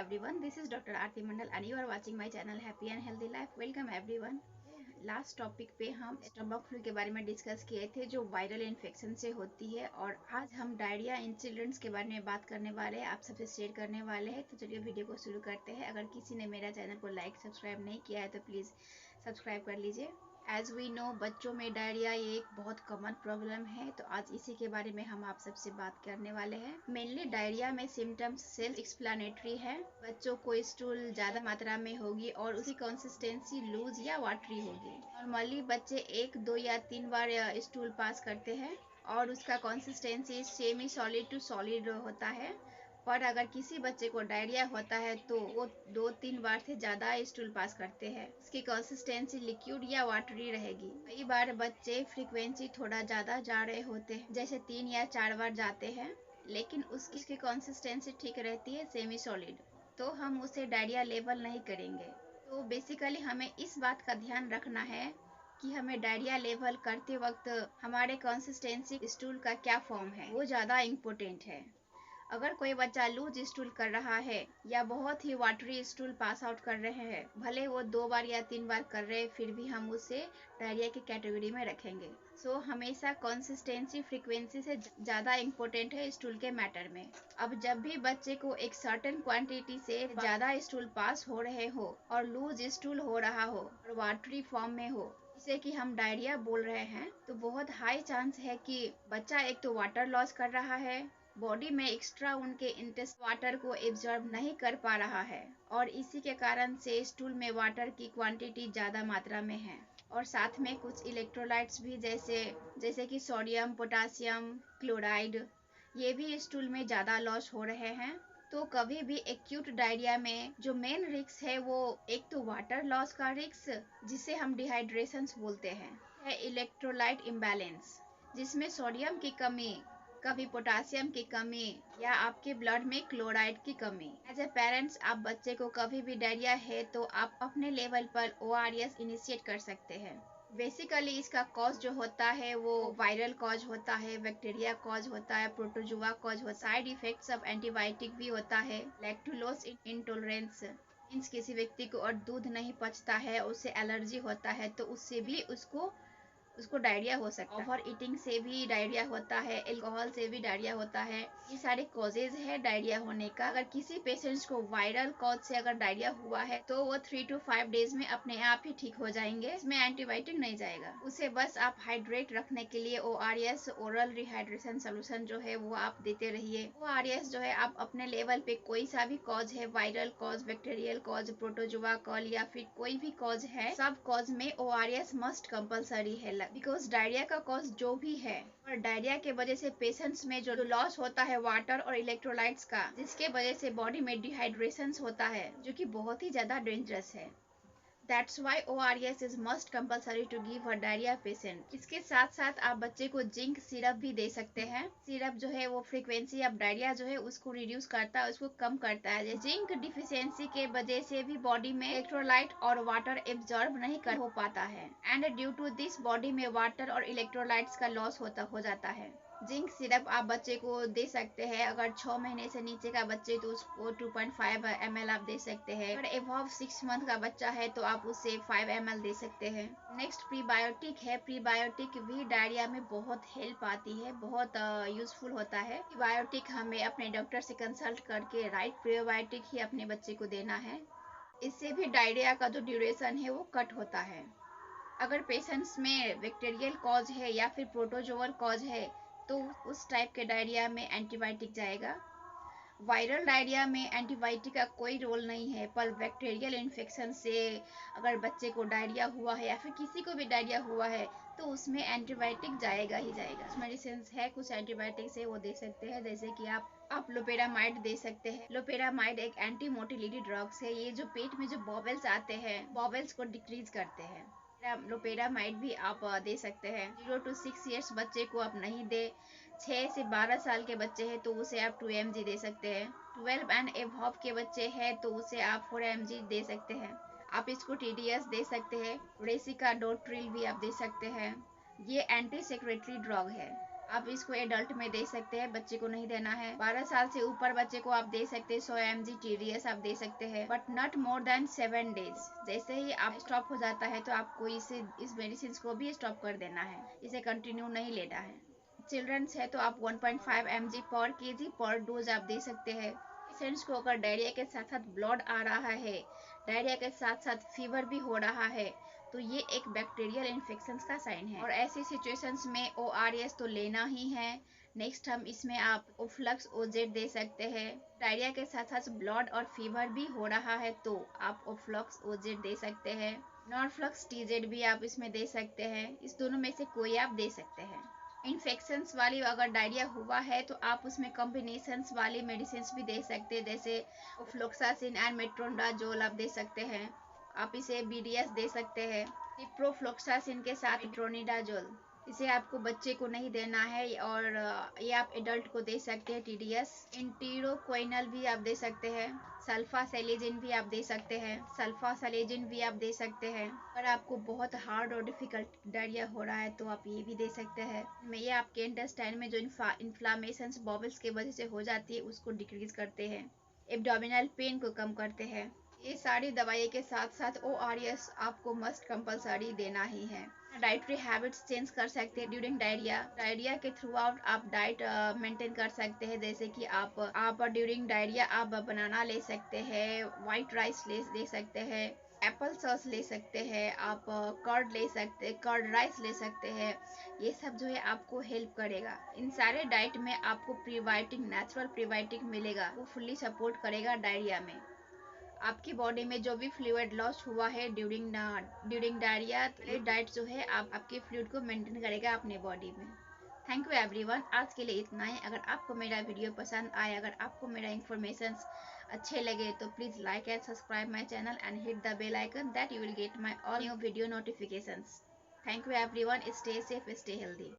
everyone, this is Dr. Aarti Mandal and you are watching my channel Happy and Healthy Life. Welcome everyone. Last topic पे हम stomach flu के बारे में discuss किए थे जो वायरल इन्फेक्शन से होती है, और आज हम डायरिया इन चिल्ड्रंस के बारे में बात करने वाले हैं, आप सबसे शेयर करने वाले हैं। तो चलिए वीडियो को शुरू करते हैं। अगर किसी ने मेरा चैनल को लाइक सब्सक्राइब नहीं किया है तो प्लीज़ सब्सक्राइब कर लीजिए। एज वी नो, बच्चों में डायरिया ये एक बहुत कॉमन प्रॉब्लम है, तो आज इसी के बारे में हम आप सबसे बात करने वाले हैं। मेनली डायरिया में सिम्टम्स सेल्फ एक्सप्लेनेटरी है। बच्चों को स्टूल ज़्यादा मात्रा में होगी और उसकी कंसिस्टेंसी लूज या वाटरी होगी। नॉर्मली बच्चे 1, 2 या 3 बार स्टूल पास करते हैं और उसका consistency semi solid to solid होता है। पर अगर किसी बच्चे को डायरिया होता है तो वो 2-3 बार से ज़्यादा स्टूल पास करते हैं। इसकी कंसिस्टेंसी लिक्विड या वाटरी रहेगी। कई बार बच्चे फ्रीक्वेंसी थोड़ा ज़्यादा जा रहे होते हैं, जैसे 3 या 4 बार जाते हैं, लेकिन उसकी कंसिस्टेंसी ठीक रहती है सेमी सॉलिड, तो हम उसे डायरिया लेवल नहीं करेंगे। तो बेसिकली हमें इस बात का ध्यान रखना है कि हमें डायरिया लेवल करते वक्त हमारे कंसिस्टेंसी स्टूल का क्या फॉर्म है वो ज़्यादा इम्पोर्टेंट है। अगर कोई बच्चा लूज स्टूल कर रहा है या बहुत ही वाटरी स्टूल पास आउट कर रहे हैं, भले वो 2 बार या 3 बार कर रहे हैं, फिर भी हम उसे डायरिया की कैटेगरी में रखेंगे। सो हमेशा कंसिस्टेंसी फ्रीक्वेंसी से ज़्यादा इम्पोर्टेंट है स्टूल के मैटर में। अब जब भी बच्चे को एक सर्टेन क्वांटिटी से ज़्यादा स्टूल पास हो रहे हो और लूज स्टूल हो रहा हो और वाटरी फॉर्म में हो, जिसे कि हम डायरिया बोल रहे हैं, तो बहुत हाई चांस है कि बच्चा एक तो वाटर लॉस कर रहा है, बॉडी में एक्स्ट्रा उनके इंटेस्ट वाटर को एब्जॉर्ब नहीं कर पा रहा है, और इसी के कारण से स्टूल में वाटर की क्वांटिटी ज़्यादा मात्रा में है, और साथ में कुछ इलेक्ट्रोलाइट्स भी जैसे कि सोडियम, पोटासियम, क्लोराइड, ये भी स्टूल में ज़्यादा लॉस हो रहे हैं। तो कभी भी एक्यूट डायरिया में जो मेन रिस्क है वो एक तो वाटर लॉस का रिस्क, जिसे हम डिहाइड्रेशन बोलते हैं, है इलेक्ट्रोलाइट इम्बैलेंस, जिसमें सोडियम की कमी, कभी पोटासियम की कमी या आपके ब्लड में क्लोराइड की कमी। एज ए पेरेंट्स, आप बच्चे को कभी भी डायरिया है तो आप अपने लेवल पर ORS इनिशिएट कर सकते हैं। बेसिकली इसका कॉज जो होता है वो वायरल कॉज होता है, बैक्टीरिया कॉज होता है, प्रोटोजुआ कॉज होता है, साइड इफेक्ट्स ऑफ एंटीबायोटिक भी होता है, लैक्टोलोज इंटॉलरेंस मीन्स किसी व्यक्ति को और दूध नहीं पचता है, उससे एलर्जी होता है, तो उससे भी उसको डायरिया हो सकता है। ओवर ईटिंग से भी डायरिया होता है, अल्कोहल से भी डायरिया होता है। ये सारे कॉजेज है डायरिया होने का। अगर किसी पेशेंट्स को वायरल कॉज से अगर डायरिया हुआ है तो वो 3 to 5 डेज में अपने आप ही ठीक हो जाएंगे, इसमें एंटीबायोटिक नहीं जाएगा। उसे बस आप हाइड्रेट रखने के लिए ORS, ओरल रिहाइड्रेशन सोल्यूशन जो है वो आप देते रहिए। ORS जो है आप अपने लेवल पे कोई सा भी कॉज है, viral cause, bacterial cause, protozoa cause या फिर कोई भी कॉज है, सब कॉज में ORS मस्ट कंपलसरी है, बिकॉज डायरिया का कॉज जो भी है, और डायरिया के वजह से पेशेंट्स में जो लॉस होता है वाटर और इलेक्ट्रोलाइट्स का, जिसके वजह से बॉडी में डिहाइड्रेशन होता है, जो कि बहुत ही ज्यादा डेंजरस है। That's why ORS is must compulsory to give a diarrhea patient। इसके साथ साथ आप बच्चे को जिंक सिरप भी दे सकते हैं। सिरप जो है वो फ्रीक्वेंसी ऑफ डायरिया जो है उसको रिड्यूस करता है, उसको कम करता है। जिंक डिफिशियंसी के वजह से भी बॉडी में इलेक्ट्रोलाइट और वाटर एब्जॉर्ब नहीं कर हो पाता है, and due to this body में वाटर और इलेक्ट्रोलाइट्स का लॉस हो जाता है। जिंक सिरप आप बच्चे को दे सकते हैं। अगर 6 महीने से नीचे का बच्चे तो उसको 2.5 ml आप दे सकते हैं। अगर एबव 6 मंथ का बच्चा है तो आप उसे 5 ml दे सकते हैं। नेक्स्ट प्रीबायोटिक है। प्रीबायोटिक भी डायरिया में बहुत हेल्प आती है, बहुत यूजफुल होता है। प्रीबायोटिक हमें अपने डॉक्टर से कंसल्ट करके राइट प्रीबायोटिक ही अपने बच्चे को देना है। इससे भी डायरिया का जो ड्यूरेशन है वो कट होता है। अगर पेशेंट्स में बैक्टीरियल कॉज है या फिर प्रोटोजोअल कॉज है तो उस टाइप के डायरिया में एंटीबायोटिक जाएगा। वायरल डायरिया में एंटीबायोटिक का कोई रोल नहीं है, पर बैक्टीरियल इन्फेक्शन से अगर बच्चे को डायरिया हुआ है या फिर किसी को भी डायरिया हुआ है तो उसमें एंटीबायोटिक जाएगा ही जाएगा। मेडिसिन है, कुछ एंटीबायोटिक्स है वो दे सकते हैं, जैसे कि आप लोपेरामाइड दे सकते हैं। लोपेरामाइड एक एंटी मोटिलिटी ड्रग्स है। ये जो पेट में जो बॉबल्स आते हैं, बॉबल्स को डिक्रीज करते हैं। लोपेरामाइड भी आप दे सकते हैं। 0 to 6 ईयर्स बच्चे को आप नहीं दे। 6 से 12 साल के बच्चे हैं तो उसे आप 2 mg दे सकते हैं। 12 एंड एबव के बच्चे हैं तो उसे आप 4 mg दे सकते हैं। आप इसको TDS दे सकते हैं। रेसिका डोट्रिल भी आप दे सकते हैं। ये एंटी सेक्रेटरी ड्रग है। आप इसको एडल्ट में दे सकते हैं, बच्चे को नहीं देना है। 12 साल से ऊपर बच्चे को आप दे सकते हैं 100 mg TDS आप दे सकते हैं, but not more than 7 days. जैसे ही आप स्टॉप हो जाता है तो आपको इस मेडिसिन को भी स्टॉप कर देना है, इसे कंटिन्यू नहीं लेना है। चिल्ड्रंस है तो आप 1.5 mg पर केजी पर डोज आप दे सकते हैं। पेशेंट्स को अगर डायरिया के साथ साथ ब्लड आ रहा है, डायरिया के साथ साथ फीवर भी हो रहा है, तो ये एक बैक्टीरियल इन्फेक्शन का साइन है और ऐसी सिचुएशंस में ORS तो लेना ही है। नेक्स्ट हम इसमें आप ओफ्लक्स OZ दे सकते हैं। डायरिया के साथ साथ ब्लड और फीवर भी हो रहा है तो आप ओफ्लक्स OZ दे सकते हैं। नॉरफ्लक्स TZ भी आप इसमें दे सकते हैं। इस दोनों में से कोई आप दे सकते हैं। इन्फेक्शंस वाली अगर डायरिया हुआ है तो आप उसमें कॉम्बिनेशंस वाली मेडिसिन भी दे सकते हैं, जैसे फ्लोक्सासिन एंड मेट्रोनडाजोल आप दे सकते हैं। आप इसे BDS दे सकते हैं सिप्रोफ्लोक्सासिन के साथ ट्रोनिडाजोल। इसे आपको बच्चे को नहीं देना है और ये आप एडल्ट को दे सकते हैं TDS। इंटीरोक्विनल भी आप दे सकते हैं। सल्फासेलेजिन भी आप दे सकते हैं। सल्फासेलेजिन भी आप दे सकते हैं। अगर आपको बहुत हार्ड और डिफिकल्ट डायरिया हो रहा है तो आप ये भी दे सकते हैं। ये आपके इंटेस्टाइन में जो इन्फ्लामेशन बॉबल्स की वजह से हो जाती है उसको डिक्रीज करते हैं, एब्डोमिनल पेन को कम करते हैं। ये सारी दवाई के साथ साथ ORS आपको मस्ट कंपलसरी देना ही है। डाइटरी हैबिट्स चेंज कर सकते हैं ड्यूरिंग डायरिया के थ्रू आउट आप डाइट मेंटेन कर सकते हैं, जैसे कि आप ड्यूरिंग डायरिया आप बनाना ले सकते हैं, वाइट राइस ले सकते हैं, एप्पल सॉस ले सकते हैं, आप कर्ड ले सकते हैं, कर्ड राइस ले सकते हैं। ये सब जो है आपको हेल्प करेगा। इन सारे डाइट में आपको प्रीबायोटिक, नेचुरल प्रीबायोटिक मिलेगा, वो फुल्ली सपोर्ट करेगा डायरिया में। आपकी बॉडी में जो भी फ्लूइड लॉस हुआ है ड्यूरिंग डायरिया, डाइट जो है आपके फ्लूइड को मेंटेन करेगा अपने बॉडी में। थैंक यू एवरीवन, आज के लिए इतना ही। अगर आपको मेरा वीडियो पसंद आए, अगर आपको मेरा इंफॉर्मेशन अच्छे लगे तो please like and subscribe my channel and hit the bell icon that you will get my all new video notifications. Thank you everyone, stay safe, stay healthy.